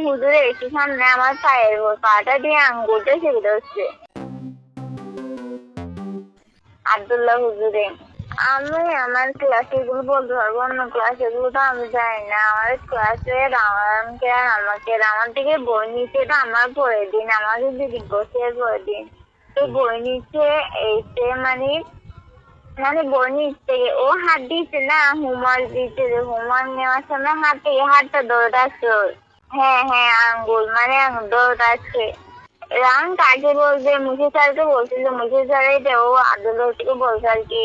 হুজুরে একটু সামনে আমার পায়ের পাটা দিয়ে আঙ্গুলটা চেপে ধরছে। আব্দুল্লাহ হুজুরে, আমি আমার ক্লাসে গুলো বলতে পারবো, অন্য ক্লাসে গুলো তো আমি জানি না। আমার ক্লাসে রামায়ণকে আর আমাকে আমার থেকে বই নিচ্ছে, এটা আমার পড়ে দিন, আমাকে যদি বসে পড়ে দিন। তো বই নিচ্ছে এসে মানে মানে বই নিচ্ছে, ও হাত দিচ্ছে না, হোমওয়ার্ক দিচ্ছে, হোমওয়ার্ক নেওয়ার সময় হাতটা দৌড়াচ্ছে। হ্যাঁ হ্যাঁ, আঙ্গুল মানে আঙ্গুল দৌড়াচ্ছে। রাম কাকে বলবে, মুখে স্যারকে বলছিল, মুখে স্যার এটা ও আব্দুল্লাহকে বলছে আর কি।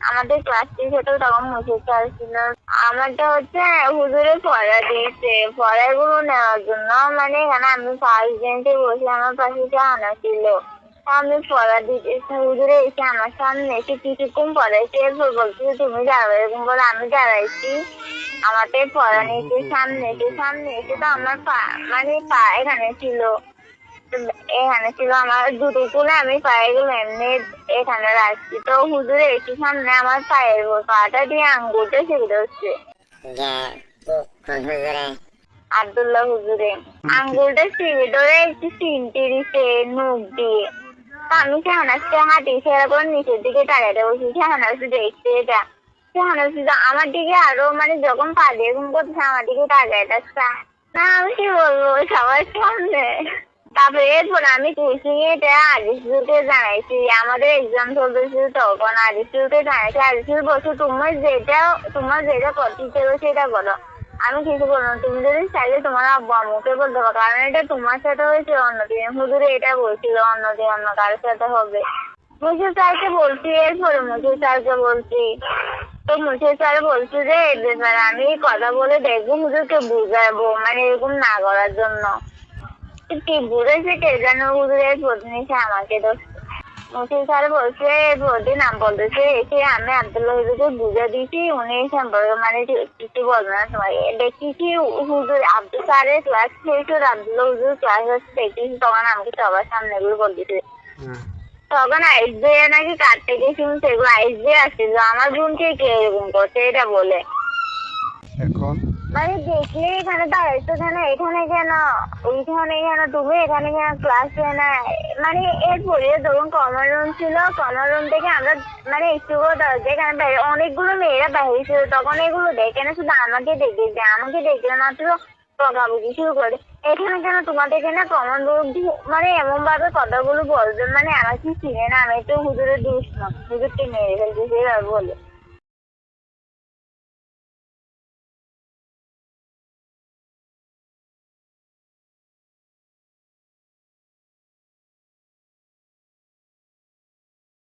আমাদের ক্লাস টিচার তখন মুখে স্যার ছিল। আমারটা হচ্ছে হুজুরে পড়া দিয়েছে, পড়াগুলো নেওয়ার জন্য। মানে এখানে আমি ফার্স্ট বেঞ্চে বসে, আমার পাশে জানা ছিল, আমি পড়া দিতে হুজুরে এসে আমার সামনে এসে কিছুক্ষণ পড়াইছে, এরপর বলছে তুমি যাবে, এরকম বলে আমি দাঁড়াইছি। আমাদের পড়া নিতে সামনে এসে তো আমার মানে পা এখানে ছিল, আমার দুটো তুলে আমি পায়ে গুলো এমনি এখানে রাখছি। তো হুজুরে একটু সামনে আমার পায়ের পাটা দিয়ে আঙ্গুলটা চেপে ধরছে। আব্দুল্লাহ হুজুরে আঙ্গুলটা চেপে ধরে একটু চিনতে দিছে মুখ দিয়ে। তো আমি শাহনাজকে হাঁটি সেরকম নিচের দিকে তাকাতে বলছি, শাহনাজ দেখছে এটা। শাহনাজ আমার দিকে আরো মানে যখন পা দিয়ে ঘুম করছে আমার দিকে তাকায় যাচ্ছে। না আমি কি বলবো সবার সামনে। তারপরে এরপর আমি কোচিং এটা আদিসুকে জানাইছি, আমাদের এক্সাম চলতেছিল তখন আদিসুকে জানাইছি। আদিসুল বলছো তোমার যেটা করতে চাইবো সেটা বলো, আমি কিছু বলবো, তুমি যদি চাইলে তোমার আব্বু আম্মুকে বলতে পারো, কারণ এটা তোমার সাথে হয়েছে অন্যদিন। হুজুরে এটা বলছিল অন্যদিন অন্য কারোর সাথে হবে। মুর্শিদ স্যারকে বলছি, এরপরে মুর্শিদ স্যারকে বলছি। তো মুর্শিদ স্যার বলছি যে এই ব্যাপারে আমি কথা বলে দেখবো, হুজুরকে বুঝাবো মানে এরকম না করার জন্য। কি বুঝেছে কে যেন, হুজুরের প্রতিনিধি আমাকে দোষ। মুর্শিদ স্যার বলছে প্রতি নাম বলতেছে, এসে আমি আব্দুল্লাহ হুজুরকে বুঝে দিয়েছি, উনি সম্পর্কে মানে কিছু বলবে না তোমাকে। দেখেছি হুজুর আব্দুল স্যারের ক্লাস শেষ, আব্দুল্লাহ হুজুর ক্লাস হচ্ছে দেখেছি, তখন আমাকে সবার সামনে এগুলো বলতেছে। তখন আইস দিয়ে নাকি কার থেকে শুনছে, এগুলো আইস দিয়ে আসছিল, আমার বোনকে কে এরকম করছে এটা বলে। এখন মানে দেখলে এখানে দাঁড়াইছো কেন, এখানে কেন, ওইখানে কেন, তুমি এখানে কেন ক্লাসে না। মানে এরপরে ধরুন কমন রুম ছিল, কমন রুম থেকে আমরা মানে একটু এখানে বাইরে অনেকগুলো মেয়েরা বাইরে ছিল, তখন এগুলো দেখে না, শুধু আমাকে দেখে মাত্র বকাবকি শুরু করে। এখানে কেন তোমাদের এখানে কমন রুম, মানে এমন ভাবে কথাগুলো বলবে, মানে আমাকে চিনে না, আমি তো হুজুরের দুশ্মন, হুজুরকে মেরে ফেলতেছে এভাবে বলে।